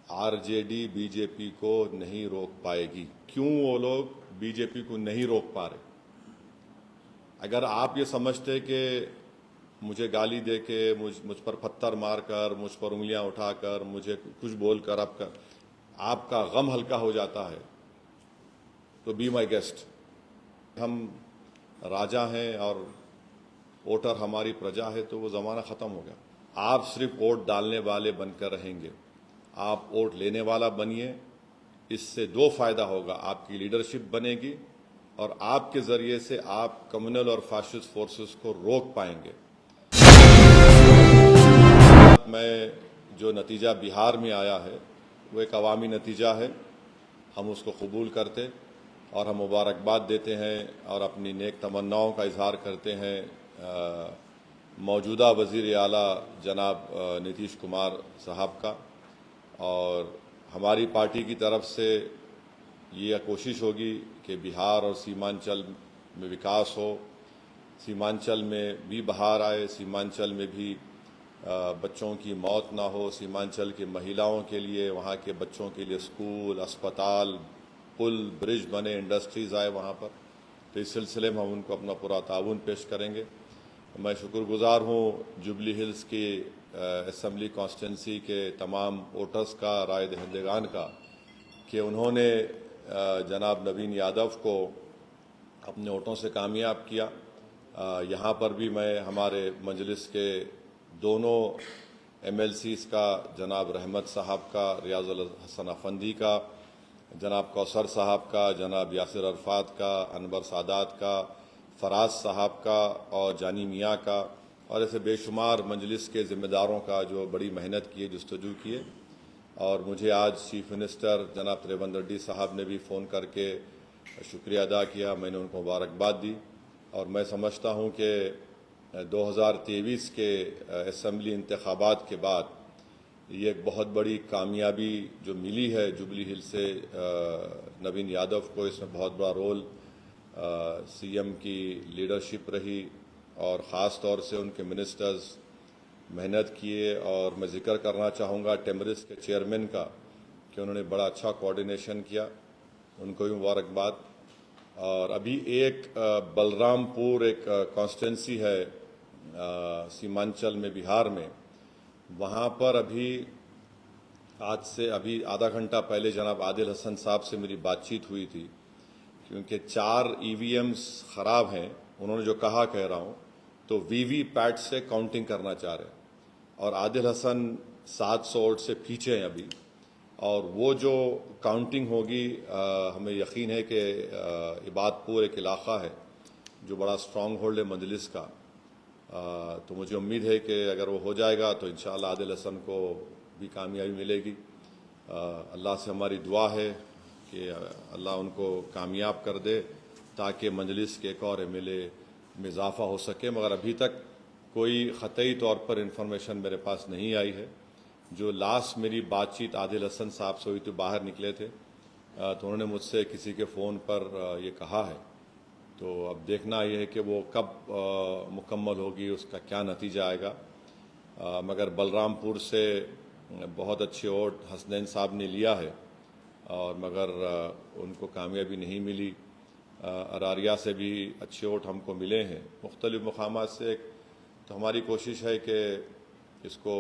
RJD BJP को नहीं रोक पाएगी। क्यों वो लोग बीजेपी को नहीं रोक पा रहे? अगर आप ये समझते कि मुझे गाली दे के मुझ पर पत्थर मारकर, मुझ पर उंगलियां उठाकर, मुझे कुछ बोलकर आपका गम हल्का हो जाता है तो बी माई गेस्ट। हम राजा हैं और वोटर हमारी प्रजा है, तो वो ज़माना ख़त्म हो गया। आप सिर्फ वोट डालने वाले बनकर रहेंगे, आप वोट लेने वाला बनिए। इससे दो फायदा होगा, आपकी लीडरशिप बनेगी और आपके ज़रिए से आप कम्युनल और फाशिस्ट फोर्सेस को रोक पाएंगे। मैं जो नतीजा बिहार में आया है वो एक अवामी नतीजा है, हम उसको कबूल करते और हम मुबारकबाद देते हैं और अपनी नेक तमन्नाओं का इजहार करते हैं मौजूदा वज़ीर आला जनाब नीतीश कुमार साहब का। और हमारी पार्टी की तरफ से ये कोशिश होगी कि बिहार और सीमांचल में विकास हो, सीमांचल में भी बहार आए, सीमांचल में भी बच्चों की मौत ना हो, सीमांचल की महिलाओं के लिए, वहाँ के बच्चों के लिए स्कूल, अस्पताल, पुल, ब्रिज बने, इंडस्ट्रीज़ आए वहाँ पर। तो इस सिलसिले में हम उनको अपना पूरा ताउन पेश करेंगे। मैं शुक्रगुजार हूँ जुबली हिल्स की असम्बली कॉन्स्टिट्यूंसी के तमाम वोटर्स का, राय दहिंदगान का, कि उन्होंने जनाब नवीन यादव को अपने वोटों से कामयाब किया। यहाँ पर भी मैं हमारे मजलिस के दोनों MLCs का, जनाब रहमत साहब का, रियाजुल हसन अफंदी का, जनाब कौसर साहब का, जनाब यासिर अरफात का, अनवर सादात का, फराज साहब का और जानी मियाँ का, और ऐसे बेशुमार मजलिस के ज़िम्मेदारों का जो बड़ी मेहनत किए, जस्तजू किए। और मुझे आज चीफ मिनिस्टर जनाब रेवंत रेड्डी साहब ने भी फ़ोन करके शुक्रिया अदा किया, मैंने उनको मुबारकबाद दी। और मैं समझता हूँ कि 2023 के असम्बली इंतखाबात के बाद ये एक बहुत बड़ी कामयाबी जो मिली है जुबली हिल से नवीन यादव को। इसमें बहुत बड़ा रोल CM की लीडरशिप रही और ख़ास तौर से उनके मिनिस्टर्स मेहनत किए। और मैं जिक्र करना चाहूँगा टेमरिस के चेयरमैन का कि उन्होंने बड़ा अच्छा कोऑर्डिनेशन किया, उनको भी मुबारकबाद। और अभी एक बलरामपुर एक कॉन्स्टिट्यूंसी है सीमांचल में, बिहार में, वहाँ पर आज से आधा घंटा पहले जनाब आदिल हसन साहब से मेरी बातचीत हुई थी, क्योंकि 4 EVMs ख़राब हैं। उन्होंने जो कहा कह रहा हूँ, तो VVPAT से काउंटिंग करना चाह रहे हैं और आदिल हसन 700 वोट से पीछे हैं अभी। और वो जो काउंटिंग होगी, हमें यकीन है कि इबादपुर एक इलाका है जो बड़ा स्ट्रॉन्ग होल्ड है मजलिस का, तो मुझे उम्मीद है कि अगर वो हो जाएगा तो इंशाअल्लाह आदिल हसन को भी कामयाबी मिलेगी। अल्लाह से हमारी दुआ है कि अल्लाह उनको कामयाब कर दे ताकि मजलिस के एक और MLA में इजाफा हो सके। मगर अभी तक कोई ख़तई तौर पर इंफॉर्मेशन मेरे पास नहीं आई है। जो लास्ट मेरी बातचीत आदिल हसन साहब से हुई, तो बाहर निकले थे, तो उन्होंने मुझसे किसी के फ़ोन पर ये कहा है। तो अब देखना यह है कि वो कब मुकम्मल होगी, उसका क्या नतीजा आएगा। मगर बलरामपुर से बहुत अच्छे वोट हसनैन साहब ने लिया है और मगर उनको कामयाबी नहीं मिली। अरारिया से भी अच्छे वोट हमको मिले हैं, मुख्तलिफ़ मकामात से। तो हमारी कोशिश है कि इसको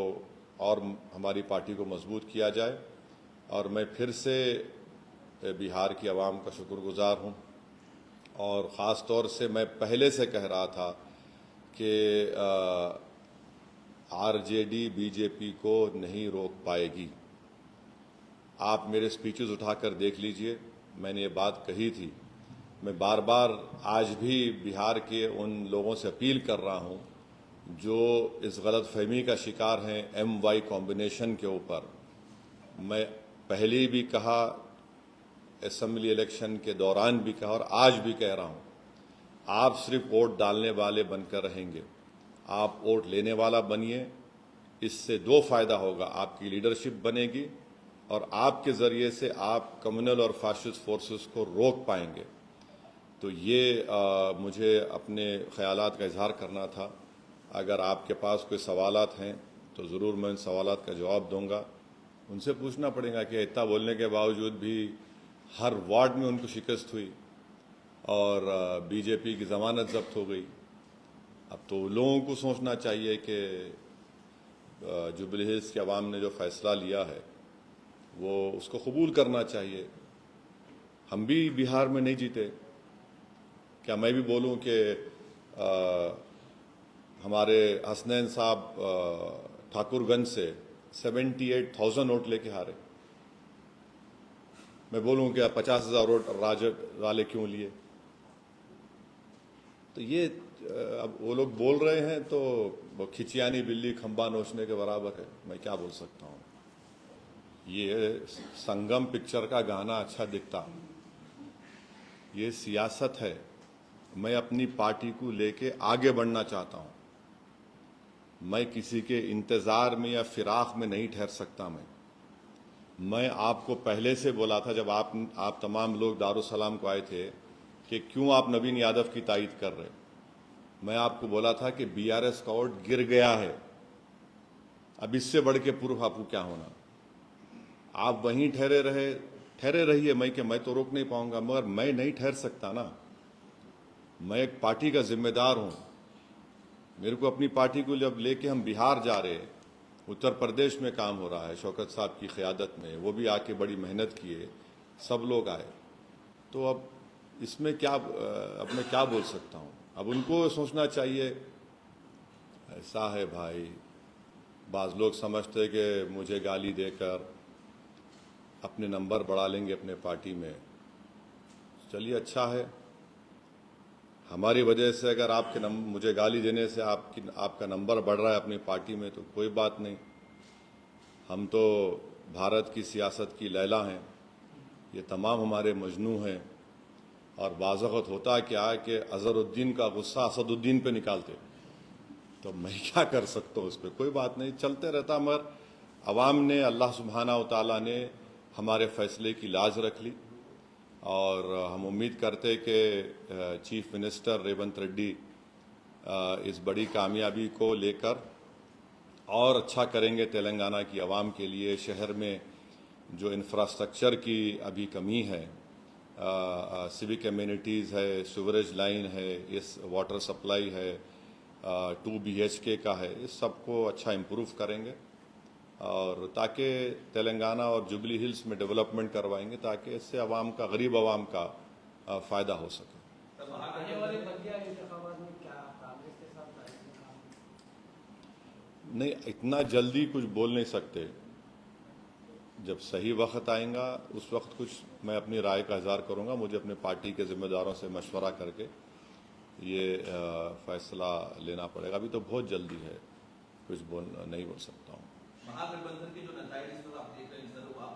और हमारी पार्टी को मजबूत किया जाए। और मैं फिर से बिहार की आवाम का शुक्रगुजार हूँ। और ख़ास तौर से मैं पहले से कह रहा था कि RJD BJP को नहीं रोक पाएगी। आप मेरे स्पीचेस उठाकर देख लीजिए, मैंने ये बात कही थी। मैं बार बार आज भी बिहार के उन लोगों से अपील कर रहा हूँ जो इस गलत फहमी का शिकार हैं MY कॉम्बिनेशन के ऊपर। मैं पहले भी कहा, असम्बली इलेक्शन के दौरान भी कहा और आज भी कह रहा हूँ, आप सिर्फ वोट डालने वाले बनकर रहेंगे, आप वोट लेने वाला बनिए। इससे दो फायदा होगा, आपकी लीडरशिप बनेगी और आपके ज़रिए से आप कम्युनल और फाशिस्ट फोर्सेस को रोक पाएंगे। तो ये मुझे अपने ख्यालात का इजहार करना था। अगर आपके पास कोई सवालात हैं तो ज़रूर मैं उन सवालात का जवाब दूंगा। उनसे पूछना पड़ेगा कि इतना बोलने के बावजूद भी हर वार्ड में उनको शिकस्त हुई और बीजेपी की जमानत जब्त हो गई। अब तो लोगों को सोचना चाहिए कि जुबली हिल्स की आवाम ने जो फैसला लिया है वो उसको कबूल करना चाहिए। हम भी बिहार में नहीं जीते, क्या मैं भी बोलूं कि हमारे हसनैन साहब ठाकुरगंज से 78,000 वोट लेके हारे। मैं बोलूं कि 50,000 वोट राजद वाले क्यों लिए? तो ये अब वो लोग बोल रहे हैं तो वो खिचियानी बिल्ली खंबा नोचने के बराबर है। मैं क्या बोल सकता हूँ? ये संगम पिक्चर का गाना अच्छा दिखता, ये सियासत है। मैं अपनी पार्टी को लेके आगे बढ़ना चाहता हूँ। मैं किसी के इंतज़ार में या फिराक में नहीं ठहर सकता। मैं आपको पहले से बोला था जब आप तमाम लोग दारुसलाम को आए थे कि क्यों आप नवीन यादव की तायद कर रहे। मैं आपको बोला था कि बीआरएस का वोट गिर गया है, अब इससे बढ़ के पूर्व आपको क्या होना। आप वहीं ठहरे रहिए। मैं तो रोक नहीं पाऊंगा, मगर मैं नहीं ठहर सकता ना। मैं एक पार्टी का जिम्मेदार हूं। मेरे को अपनी पार्टी को जब लेके हम बिहार जा रहे, उत्तर प्रदेश में काम हो रहा है शौकत साहब की क़यादत में, वो भी आके बड़ी मेहनत किए, सब लोग आए, तो अब इसमें क्या अब मैं क्या बोल सकता हूँ? अब उनको सोचना चाहिए। ऐसा है भाई, बाज़ लोग समझते कि मुझे गाली देकर अपने नंबर बढ़ा लेंगे अपने पार्टी में। चलिए अच्छा है, हमारी वजह से अगर मुझे गाली देने से आपका नंबर बढ़ रहा है अपनी पार्टी में तो कोई बात नहीं। हम तो भारत की सियासत की लैला हैं, ये तमाम हमारे मजनू हैं। और बाज़-वक़्त होता क्या है कि अज़हरुद्दीन का गुस्सा असदुद्दीन पे निकालते, तो मैं क्या कर सकता हूँ उस पर? कोई बात नहीं, चलते रहता। मगर अवाम ने, अल्लाह सुब्हाना व तआला ने हमारे फैसले की लाज रख ली और हम उम्मीद करते कि चीफ मिनिस्टर रेवंत रेड्डी इस बड़ी कामयाबी को लेकर और अच्छा करेंगे तेलंगाना की आवाम के लिए। शहर में जो इंफ्रास्ट्रक्चर की अभी कमी है, सिविक एमिनिटीज़ है, सीवरेज लाइन है, इस वाटर सप्लाई है, 2 BHK का है, इस सबको अच्छा इम्प्रूव करेंगे और ताकि तेलंगाना और जुबली हिल्स में डेवलपमेंट करवाएंगे ताकि इससे आवाम का, गरीब आवाम का फ़ायदा हो सके। नहीं, इतना जल्दी कुछ बोल नहीं सकते। जब सही वक्त आएगा उस वक्त कुछ मैं अपनी राय का इज़हार करूँगा। मुझे अपने पार्टी के ज़िम्मेदारों से मशवरा करके ये फैसला लेना पड़ेगा। अभी तो बहुत जल्दी है, कुछ नहीं बोल सकता हूँ। महागठबंधन के जो नतीजे इस वक्त आप देख रहे हैं सर, वो आप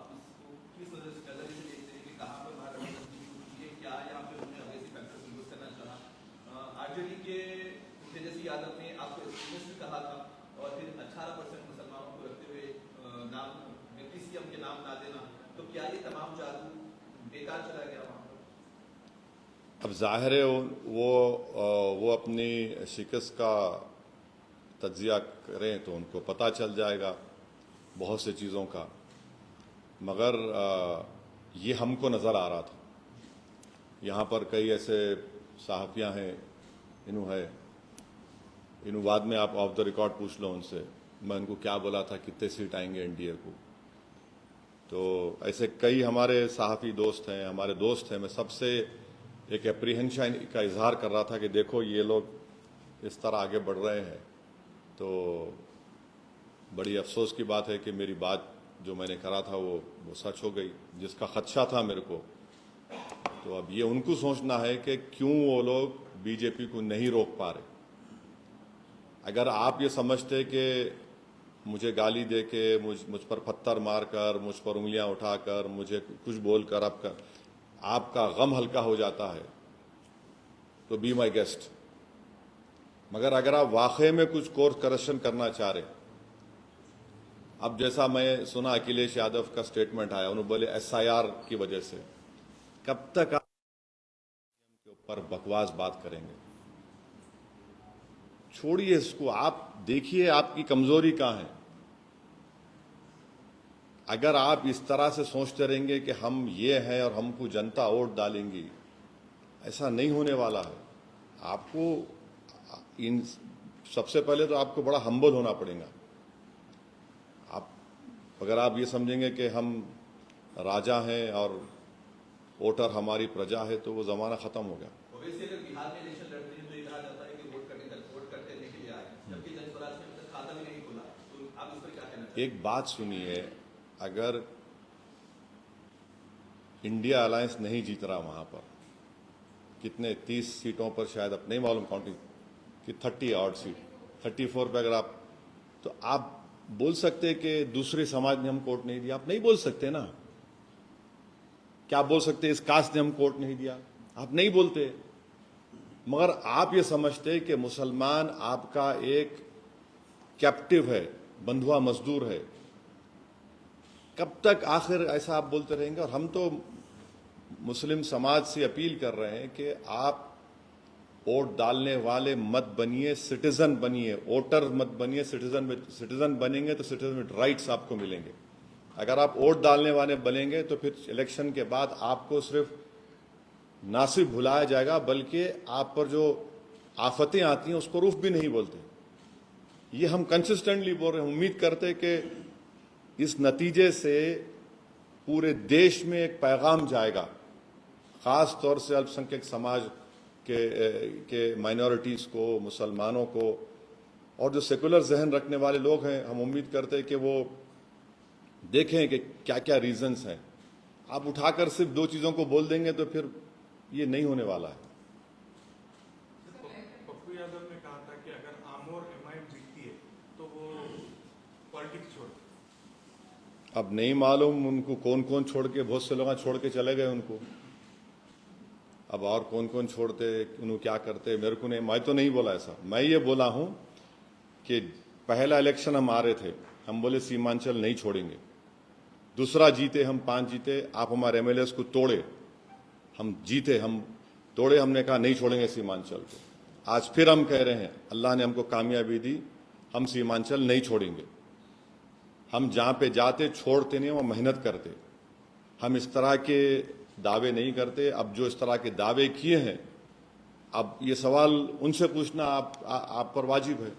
किस वजह से नजर से देखते हैं कि कहाँ पर महागठबंधन की चूक है, क्या यहाँ पे उन्होंने अवैध फैक्टर यूज करना चाहा? आरजेडी के तेजस्वी यादव ने आपको एक्सट्रीमिस्ट भी कहा था और फिर 18% मुसलमानों को रखते हुए नाम सीएम के नाम ना देना, तो क्या ये तमाम जादू बेकार चला गया वहाँ पर? अब जाहिर है वो अपनी शिकस्त का तज्जिया करें तो उनको पता चल जाएगा बहुत से चीज़ों का। मगर ये हमको नज़र आ रहा था। यहाँ पर कई ऐसे सहाफ़ियाँ हैं, इन्हों बाद में आप ऑफ द रिकॉर्ड पूछ लो उनसे, मैं उनको क्या बोला था, कितने सीट आएंगे एनडीए को। तो ऐसे कई हमारे सहाफ़ी दोस्त हैं, हमारे दोस्त हैं। मैं सबसे एक एप्रीहेंशन का इजहार कर रहा था कि देखो ये लोग इस तरह आगे बढ़ रहे हैं। तो बड़ी अफसोस की बात है कि मेरी बात जो मैंने करा था वो सच हो गई, जिसका खदशा था मेरे को। तो अब ये उनको सोचना है कि क्यों वो लोग बीजेपी को नहीं रोक पा रहे। अगर आप ये समझते कि मुझे गाली दे के, मुझ पर पत्थर मारकर, मुझ पर उंगलियां उठाकर, मुझे कुछ बोलकर आपका गम हल्का हो जाता है तो बी माई गेस्ट। मगर अगर आप वाकई में कुछ कोर्स करेक्शन करना चाह रहे, अब जैसा मैं सुना अखिलेश यादव का स्टेटमेंट आया, उन्होंने बोले SIR की वजह से, कब तक आप के ऊपर बकवास बात करेंगे? छोड़िए इसको, आप देखिए आपकी कमजोरी कहाँ है। अगर आप इस तरह से सोचते रहेंगे कि हम ये हैं और हमको जनता वोट डालेंगी, ऐसा नहीं होने वाला है। आपको इन सबसे पहले तो आपको बड़ा हम्बल होना पड़ेगा। अगर आप ये समझेंगे कि हम राजा हैं और वोटर हमारी प्रजा है, तो वो ज़माना ख़त्म हो गया। ओवैसी अगर बिहार में इलेक्शन लड़ते हैं तो ये कहा जाता है कि वोट करने के लिए आए, जबकि जन स्वराज में तक खाता भी नहीं खुला, तो आप इस पर क्या कहना चाहते हैं? एक बात सुनिए, अगर इंडिया अलायंस नहीं जीत रहा वहां पर, कितने 30 सीटों पर शायद, अब नहीं मालूम काउंटिंग कि 30 ऑड सीट, 34 पे अगर आप, तो आप बोल सकते कि दूसरे समाज ने हम वोट नहीं दिया? आप नहीं बोल सकते ना। क्या आप बोल सकते इस कास्ट ने हम वोट नहीं दिया? आप नहीं बोलते। मगर आप ये समझते कि मुसलमान आपका एक कैप्टिव है, बंधुआ मजदूर है। कब तक आखिर ऐसा आप बोलते रहेंगे? और हम तो मुस्लिम समाज से अपील कर रहे हैं कि आप वोट डालने वाले मत बनिए, सिटीजन बनिए। वोटर मत बनिए, सिटीजन बनेंगे तो सिटीजन विद राइट्स आपको मिलेंगे। अगर आप वोट डालने वाले बनेंगे तो फिर इलेक्शन के बाद आपको सिर्फ ना सिर्फ भुलाया जाएगा, बल्कि आप पर जो आफतें आती हैं उसको रूफ भी नहीं बोलते। ये हम कंसिस्टेंटली बोल रहे हैं। उम्मीद करते कि इस नतीजे से पूरे देश में एक पैगाम जाएगा, खास तौर से अल्पसंख्यक समाज के माइनॉरिटीज़ को, मुसलमानों को, और जो सेकुलर जहन रखने वाले लोग हैं। हम उम्मीद करते हैं कि वो देखें कि क्या क्या रीजंस हैं। आप उठाकर सिर्फ 2 चीज़ों को बोल देंगे तो फिर ये नहीं होने वाला है। पप्पू यादव ने कहा था कि अगर आमोर एमआईएम जीतती है तो वो पॉलिटिक्स छोड़। अब नहीं मालूम उनको कौन कौन छोड़ के, बहुत से लोग छोड़ के चले गए उनको। अब और कौन कौन छोड़ते, उन्होंने क्या करते, मेरे को नहीं, मैं तो नहीं बोला ऐसा। मैं ये बोला हूं कि पहला इलेक्शन हम आ रहे थे, हम बोले सीमांचल नहीं छोड़ेंगे। दूसरा जीते, हम 5 जीते, आप हमारे एमएलए को तोड़े, हम जीते, हम तोड़े, हमने कहा नहीं छोड़ेंगे सीमांचल को। आज फिर हम कह रहे हैं, अल्लाह ने हमको कामयाबी दी, हम सीमांचल नहीं छोड़ेंगे। हम जहां पे जाते छोड़ते नहीं, वो मेहनत करते। हम इस तरह के दावे नहीं करते। अब जो इस तरह के दावे किए हैं, अब ये सवाल उनसे पूछना आप पर वाजिब है।